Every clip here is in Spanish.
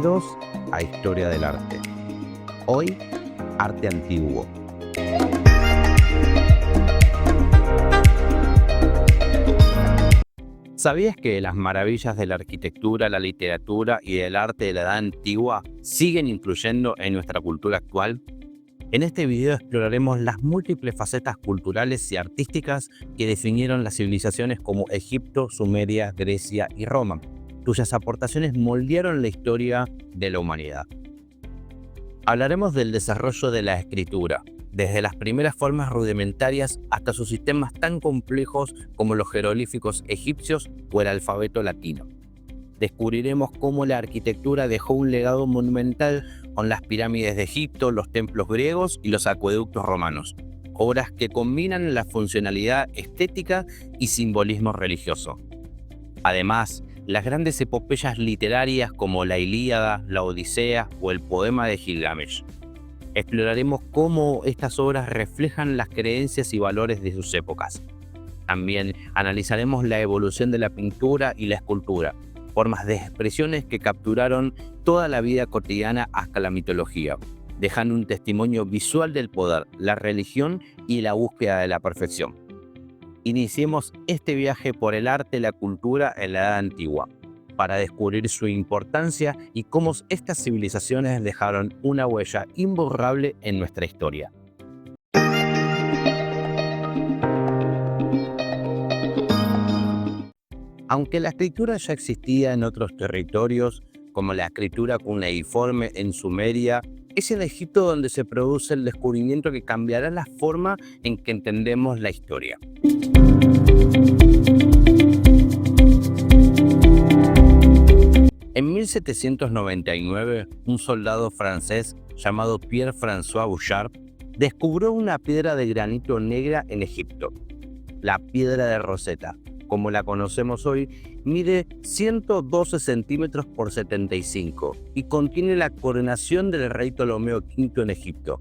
Bienvenidos a Historia del Arte. Hoy, arte antiguo. ¿Sabías que las maravillas de la arquitectura, la literatura y el arte de la Edad Antigua siguen influyendo en nuestra cultura actual? En este video exploraremos las múltiples facetas culturales y artísticas que definieron las civilizaciones como Egipto, Sumeria, Grecia y Roma, cuyas aportaciones moldearon la historia de la humanidad. Hablaremos del desarrollo de la escritura, desde las primeras formas rudimentarias hasta sus sistemas tan complejos como los jeroglíficos egipcios o el alfabeto latino. Descubriremos cómo la arquitectura dejó un legado monumental con las pirámides de Egipto, los templos griegos y los acueductos romanos, obras que combinan la funcionalidad estética y simbolismo religioso. Además, las grandes epopeyas literarias como la Ilíada, la Odisea o el poema de Gilgamesh. Exploraremos cómo estas obras reflejan las creencias y valores de sus épocas. También analizaremos la evolución de la pintura y la escultura, formas de expresiones que capturaron toda la vida cotidiana hasta la mitología, dejando un testimonio visual del poder, la religión y la búsqueda de la perfección. Iniciemos este viaje por el arte y la cultura en la Edad Antigua, para descubrir su importancia y cómo estas civilizaciones dejaron una huella imborrable en nuestra historia. Aunque la escritura ya existía en otros territorios, como la escritura cuneiforme en Sumeria, es en Egipto donde se produce el descubrimiento que cambiará la forma en que entendemos la historia. En 1799, un soldado francés llamado Pierre-François Bouchard descubrió una piedra de granito negra en Egipto, la piedra de Rosetta. Como la conocemos hoy, mide 112 centímetros por 75 y contiene la coronación del rey Ptolomeo V en Egipto.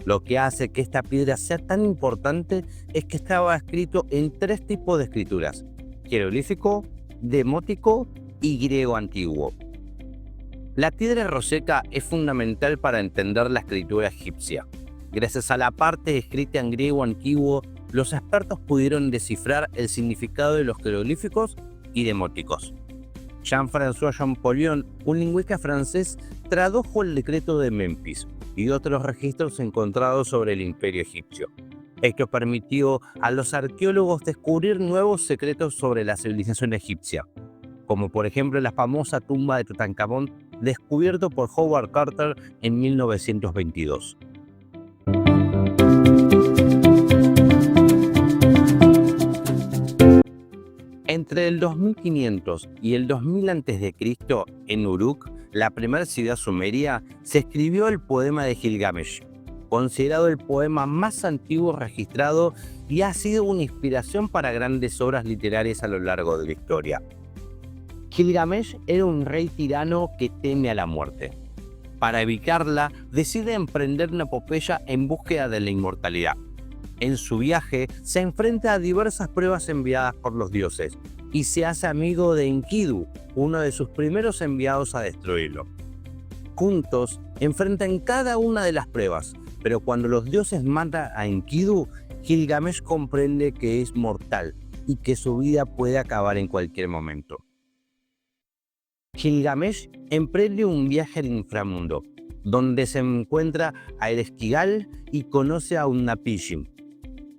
Lo que hace que esta piedra sea tan importante es que estaba escrito en tres tipos de escrituras: jeroglífico, demótico y griego antiguo. La piedra de Rosetta es fundamental para entender la escritura egipcia. Gracias a la parte escrita en griego antiguo, los expertos pudieron descifrar el significado de los jeroglíficos y demóticos. Jean-François Champollion, un lingüista francés, tradujo el decreto de Memphis y otros registros encontrados sobre el imperio egipcio. Esto permitió a los arqueólogos descubrir nuevos secretos sobre la civilización egipcia, como por ejemplo la famosa tumba de Tutankamón, descubierto por Howard Carter en 1922. Entre el 2500 y el 2000 a.C., en Uruk, la primera ciudad sumeria, se escribió el poema de Gilgamesh, considerado el poema más antiguo registrado y ha sido una inspiración para grandes obras literarias a lo largo de la historia. Gilgamesh era un rey tirano que teme a la muerte. Para evitarla, decide emprender una epopeya en búsqueda de la inmortalidad. En su viaje, se enfrenta a diversas pruebas enviadas por los dioses y se hace amigo de Enkidu, uno de sus primeros enviados a destruirlo. Juntos, enfrentan cada una de las pruebas, pero cuando los dioses matan a Enkidu, Gilgamesh comprende que es mortal y que su vida puede acabar en cualquier momento. Gilgamesh emprende un viaje al inframundo, donde se encuentra a Ereshkigal y conoce a Utnapishtim,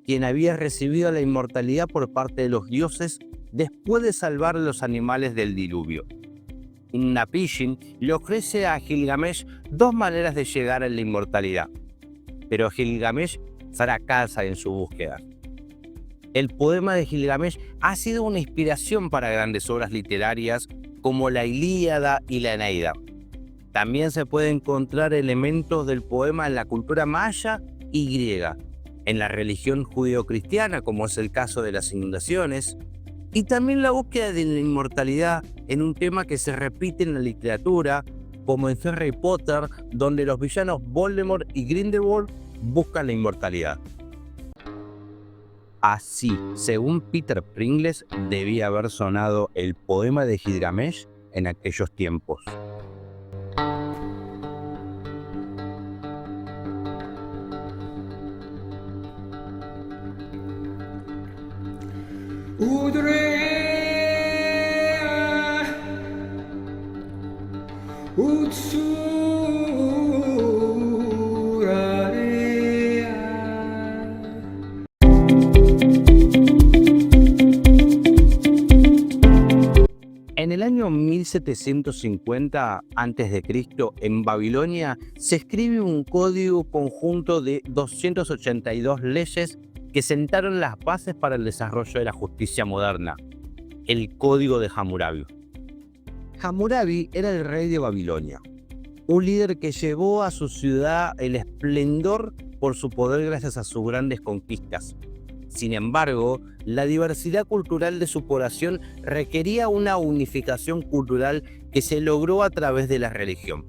quien había recibido la inmortalidad por parte de los dioses después de salvar a los animales del diluvio. Utnapishtim le ofrece a Gilgamesh dos maneras de llegar a la inmortalidad, pero Gilgamesh fracasa en su búsqueda. El poema de Gilgamesh ha sido una inspiración para grandes obras literarias como la Ilíada y la Eneida. También se pueden encontrar elementos del poema en la cultura maya y griega, en la religión judeocristiana, como es el caso de las inundaciones, y también la búsqueda de la inmortalidad en un tema que se repite en la literatura, como en Harry Potter, donde los villanos Voldemort y Grindelwald buscan la inmortalidad. Así, según Peter Pringles, debía haber sonado el poema de Gilgamesh en aquellos tiempos. Udrea Utsurarea. En el año 1750 a.C., en Babilonia, se escribe un código conjunto de 282 leyes que sentaron las bases para el desarrollo de la justicia moderna, el Código de Hammurabi. Hammurabi era el rey de Babilonia, un líder que llevó a su ciudad el esplendor por su poder gracias a sus grandes conquistas. Sin embargo, la diversidad cultural de su población requería una unificación cultural que se logró a través de la religión.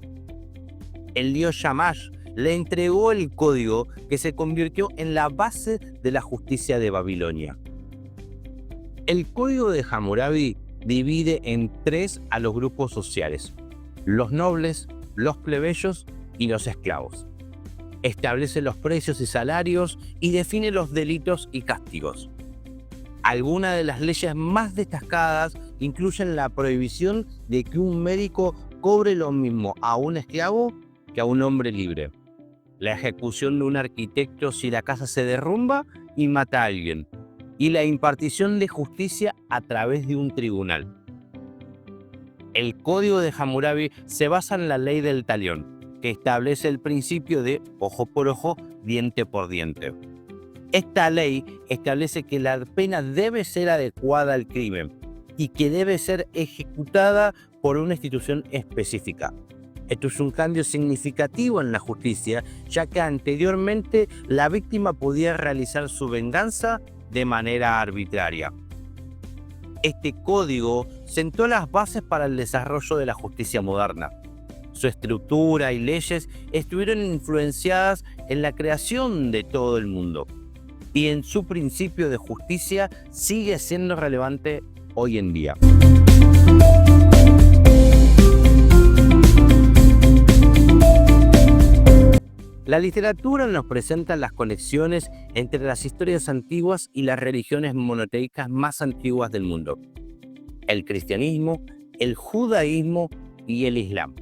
El dios Shamash le entregó el código que se convirtió en la base de la justicia de Babilonia. El código de Hammurabi divide en tres a los grupos sociales: los nobles, los plebeyos y los esclavos. Establece los precios y salarios y define los delitos y castigos. Algunas de las leyes más destacadas incluyen la prohibición de que un médico cobre lo mismo a un esclavo que a un hombre libre, la ejecución de un arquitecto si la casa se derrumba y mata a alguien, y la impartición de justicia a través de un tribunal. El Código de Hammurabi se basa en la ley del talión, que establece el principio de ojo por ojo, diente por diente. Esta ley establece que la pena debe ser adecuada al crimen y que debe ser ejecutada por una institución específica. Esto es un cambio significativo en la justicia, ya que anteriormente la víctima podía realizar su venganza de manera arbitraria. Este código sentó las bases para el desarrollo de la justicia moderna. Su estructura y leyes estuvieron influenciadas en la creación de todo el mundo, y en su principio de justicia sigue siendo relevante hoy en día. La literatura nos presenta las conexiones entre las historias antiguas y las religiones monoteístas más antiguas del mundo: el cristianismo, el judaísmo y el islam.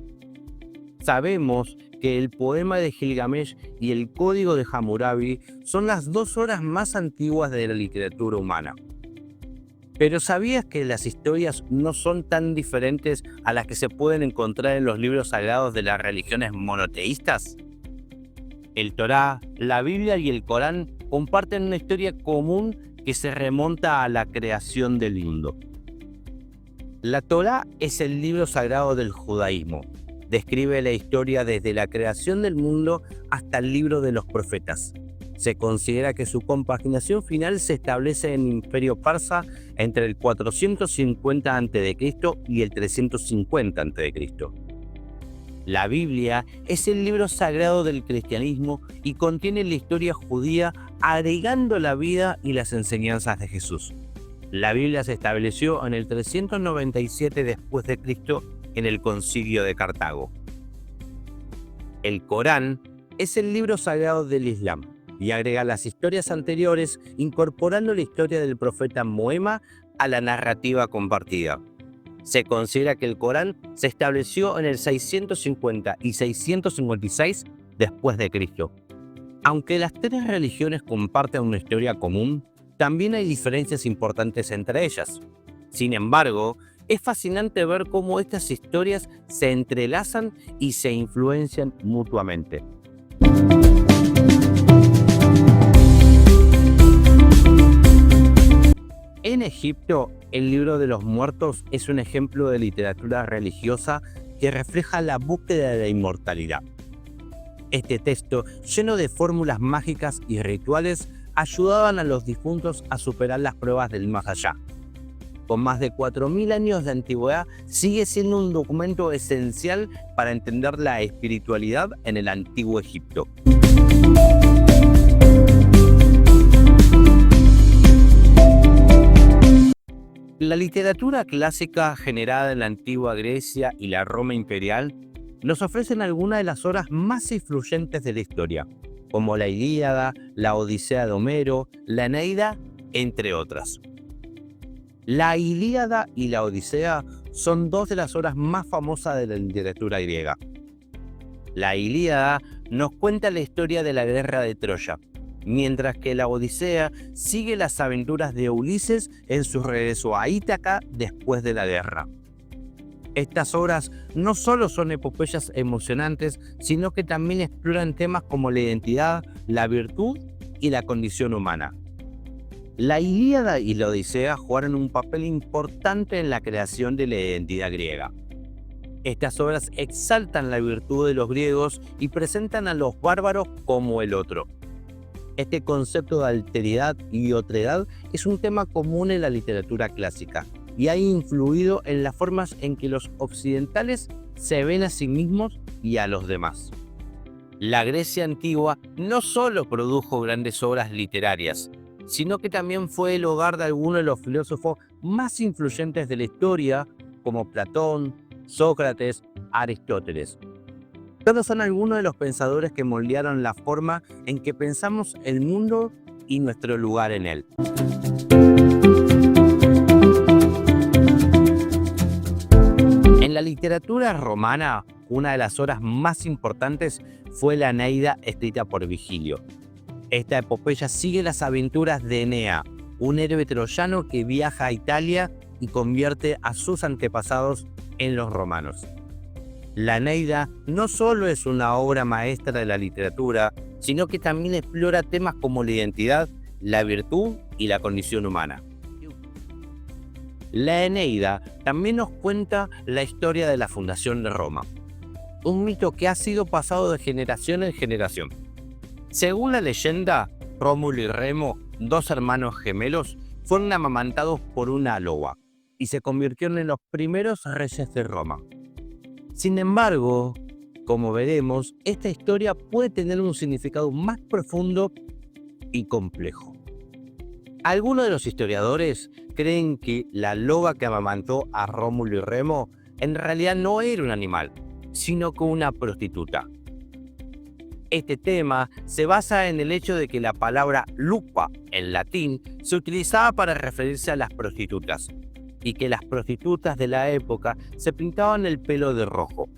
Sabemos que el poema de Gilgamesh y el Código de Hammurabi son las dos obras más antiguas de la literatura humana. Pero ¿sabías que las historias no son tan diferentes a las que se pueden encontrar en los libros sagrados de las religiones monoteístas? El Torá, la Biblia y el Corán comparten una historia común que se remonta a la creación del mundo. La Torá es el libro sagrado del judaísmo. Describe la historia desde la creación del mundo hasta el libro de los profetas. Se considera que su compaginación final se establece en el Imperio Persa entre el 450 a.C. y el 350 a.C. La Biblia es el libro sagrado del cristianismo y contiene la historia judía, agregando la vida y las enseñanzas de Jesús. La Biblia se estableció en el 397 después de Cristo en el Concilio de Cartago. El Corán es el libro sagrado del Islam y agrega las historias anteriores, incorporando la historia del profeta Mohammed a la narrativa compartida. Se considera que el Corán se estableció en el 650 y 656 después de Cristo. Aunque las tres religiones comparten una historia común, también hay diferencias importantes entre ellas. Sin embargo, es fascinante ver cómo estas historias se entrelazan y se influencian mutuamente. En Egipto, el libro de los muertos es un ejemplo de literatura religiosa que refleja la búsqueda de la inmortalidad. Este texto, lleno de fórmulas mágicas y rituales, ayudaban a los difuntos a superar las pruebas del más allá. Con más de 4.000 años de antigüedad, sigue siendo un documento esencial para entender la espiritualidad en el antiguo Egipto. La literatura clásica generada en la antigua Grecia y la Roma imperial nos ofrecen algunas de las obras más influyentes de la historia, como la Ilíada, la Odisea de Homero, la Eneida, entre otras. La Ilíada y la Odisea son dos de las obras más famosas de la literatura griega. La Ilíada nos cuenta la historia de la guerra de Troya, mientras que la Odisea sigue las aventuras de Ulises en su regreso a Ítaca después de la guerra. Estas obras no solo son epopeyas emocionantes, sino que también exploran temas como la identidad, la virtud y la condición humana. La Ilíada y la Odisea jugaron un papel importante en la creación de la identidad griega. Estas obras exaltan la virtud de los griegos y presentan a los bárbaros como el otro. Este concepto de alteridad y otredad es un tema común en la literatura clásica y ha influido en las formas en que los occidentales se ven a sí mismos y a los demás. La Grecia antigua no solo produjo grandes obras literarias, sino que también fue el hogar de algunos de los filósofos más influyentes de la historia, como Platón, Sócrates, Aristóteles. Todos son algunos de los pensadores que moldearon la forma en que pensamos el mundo y nuestro lugar en él. En la literatura romana, una de las obras más importantes fue la Eneida, escrita por Virgilio. Esta epopeya sigue las aventuras de Enea, un héroe troyano que viaja a Italia y convierte a sus antepasados en los romanos. La Eneida no solo es una obra maestra de la literatura, sino que también explora temas como la identidad, la virtud y la condición humana. La Eneida también nos cuenta la historia de la fundación de Roma, un mito que ha sido pasado de generación en generación. Según la leyenda, Rómulo y Remo, dos hermanos gemelos, fueron amamantados por una loba y se convirtieron en los primeros reyes de Roma. Sin embargo, como veremos, esta historia puede tener un significado más profundo y complejo. Algunos de los historiadores creen que la loba que amamantó a Rómulo y Remo en realidad no era un animal, sino que una prostituta. Este tema se basa en el hecho de que la palabra lupa en latín se utilizaba para referirse a las prostitutas, y que las prostitutas de la época se pintaban el pelo de rojo.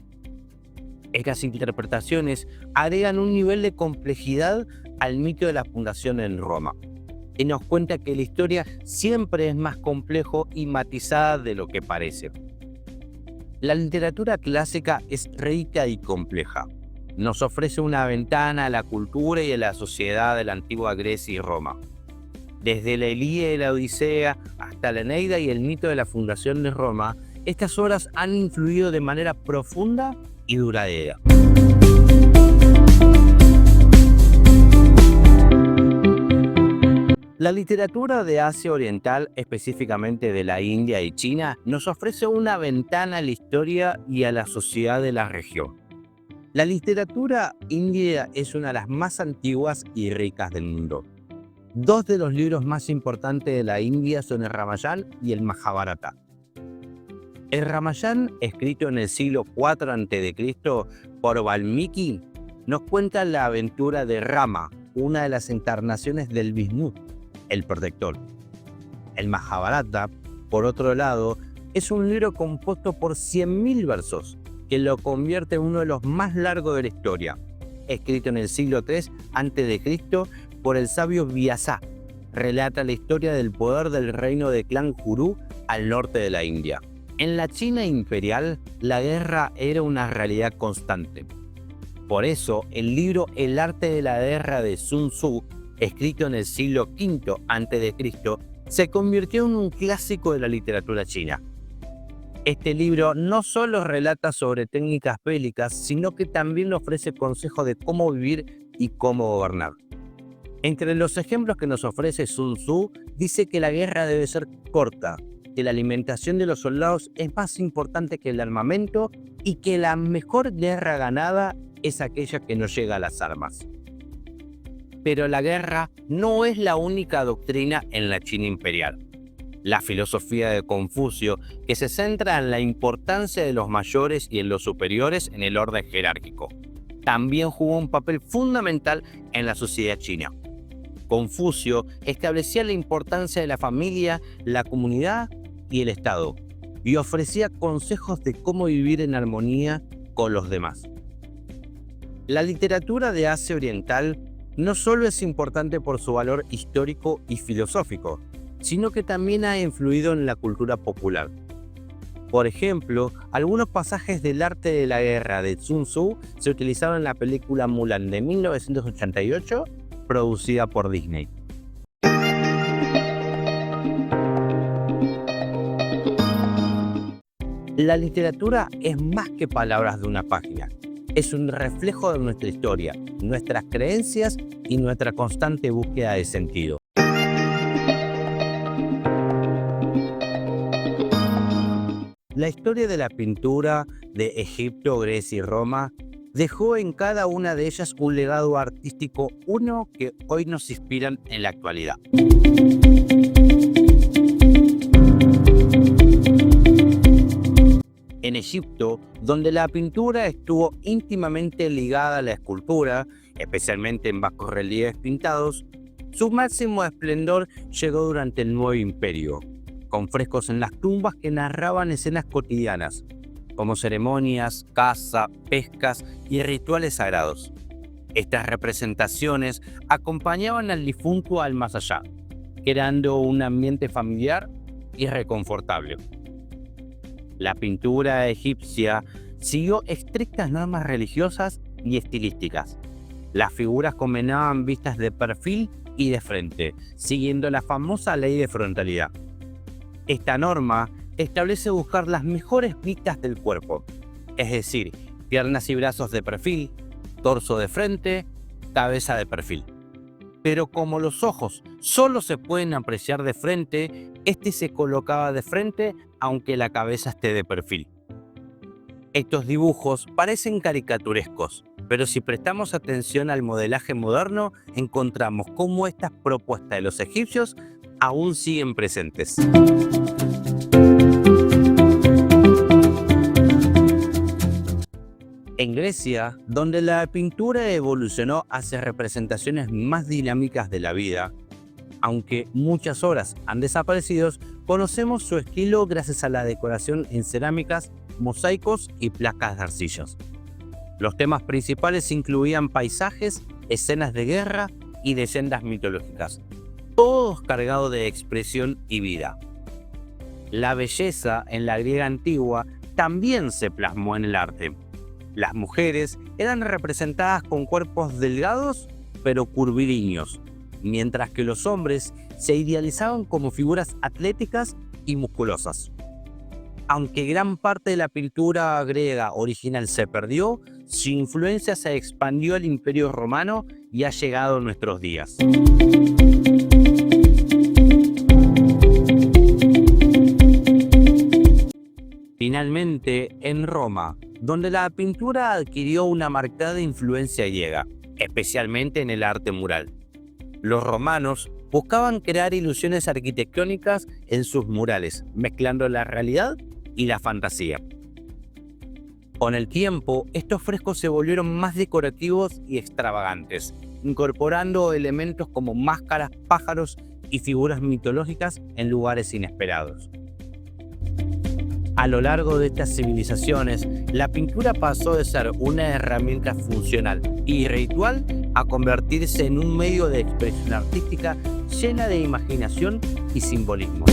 Estas interpretaciones agregan un nivel de complejidad al mito de la fundación en Roma, y nos cuenta que la historia siempre es más complejo y matizada de lo que parece. La literatura clásica es rica y compleja. Nos ofrece una ventana a la cultura y a la sociedad de la antigua Grecia y Roma. Desde la Ilíada y la Odisea hasta la Eneida y el mito de la fundación de Roma, estas obras han influido de manera profunda y duradera. La literatura de Asia Oriental, específicamente de la India y China, nos ofrece una ventana a la historia y a la sociedad de la región. La literatura india es una de las más antiguas y ricas del mundo. Dos de los libros más importantes de la India son el Ramayana y el Mahabharata. El Ramayana, escrito en el siglo IV a.C. por Valmiki, nos cuenta la aventura de Rama, una de las encarnaciones del Vishnu, el protector. El Mahabharata, por otro lado, es un libro compuesto por 100.000 versos, que lo convierte en uno de los más largos de la historia, escrito en el siglo III a.C. por el sabio Vyasa. Relata la historia del poder del reino de clan Kuru al norte de la India. En la China imperial, la guerra era una realidad constante. Por eso, el libro El arte de la guerra de Sun Tzu, escrito en el siglo V a.C., se convirtió en un clásico de la literatura china. Este libro no solo relata sobre técnicas bélicas, sino que también ofrece consejos de cómo vivir y cómo gobernar. Entre los ejemplos que nos ofrece Sun Tzu, dice que la guerra debe ser corta, que la alimentación de los soldados es más importante que el armamento y que la mejor guerra ganada es aquella que no llega a las armas. Pero la guerra no es la única doctrina en la China imperial. La filosofía de Confucio, que se centra en la importancia de los mayores y en los superiores en el orden jerárquico, también jugó un papel fundamental en la sociedad china. Confucio establecía la importancia de la familia, la comunidad y el Estado, y ofrecía consejos de cómo vivir en armonía con los demás. La literatura de Asia Oriental no solo es importante por su valor histórico y filosófico, sino que también ha influido en la cultura popular. Por ejemplo, algunos pasajes del arte de la guerra de Sun Tzu se utilizaron en la película Mulan de 1988, producida por Disney. La literatura es más que palabras de una página. Es un reflejo de nuestra historia, nuestras creencias y nuestra constante búsqueda de sentido. La historia de la pintura de Egipto, Grecia y Roma dejó en cada una de ellas un legado artístico único que hoy nos inspiran en la actualidad. En Egipto, donde la pintura estuvo íntimamente ligada a la escultura, especialmente en bajorrelieves pintados, su máximo esplendor llegó durante el Nuevo Imperio, con frescos en las tumbas que narraban escenas cotidianas, como ceremonias, caza, pescas y rituales sagrados. Estas representaciones acompañaban al difunto al más allá, creando un ambiente familiar y reconfortable. La pintura egipcia siguió estrictas normas religiosas y estilísticas. Las figuras combinaban vistas de perfil y de frente, siguiendo la famosa ley de frontalidad. Esta norma establece buscar las mejores vistas del cuerpo, es decir, piernas y brazos de perfil, torso de frente, cabeza de perfil. Pero como los ojos solo se pueden apreciar de frente, este se colocaba de frente aunque la cabeza esté de perfil. Estos dibujos parecen caricaturescos, pero si prestamos atención al modelaje moderno, encontramos cómo estas propuestas de los egipcios aún siguen presentes. En Grecia, donde la pintura evolucionó hacia representaciones más dinámicas de la vida, aunque muchas obras han desaparecido, conocemos su estilo gracias a la decoración en cerámicas, mosaicos y placas de arcillas. Los temas principales incluían paisajes, escenas de guerra y leyendas mitológicas, todos cargados de expresión y vida. La belleza en la griega antigua también se plasmó en el arte. Las mujeres eran representadas con cuerpos delgados pero curvilíneos, mientras que los hombres se idealizaban como figuras atléticas y musculosas. Aunque gran parte de la pintura griega original se perdió, su influencia se expandió al Imperio Romano y ha llegado a nuestros días. Finalmente, en Roma, donde la pintura adquirió una marcada influencia griega, especialmente en el arte mural. Los romanos buscaban crear ilusiones arquitectónicas en sus murales, mezclando la realidad y la fantasía. Con el tiempo, estos frescos se volvieron más decorativos y extravagantes, incorporando elementos como máscaras, pájaros y figuras mitológicas en lugares inesperados. A lo largo de estas civilizaciones, la pintura pasó de ser una herramienta funcional y ritual a convertirse en un medio de expresión artística llena de imaginación y simbolismo.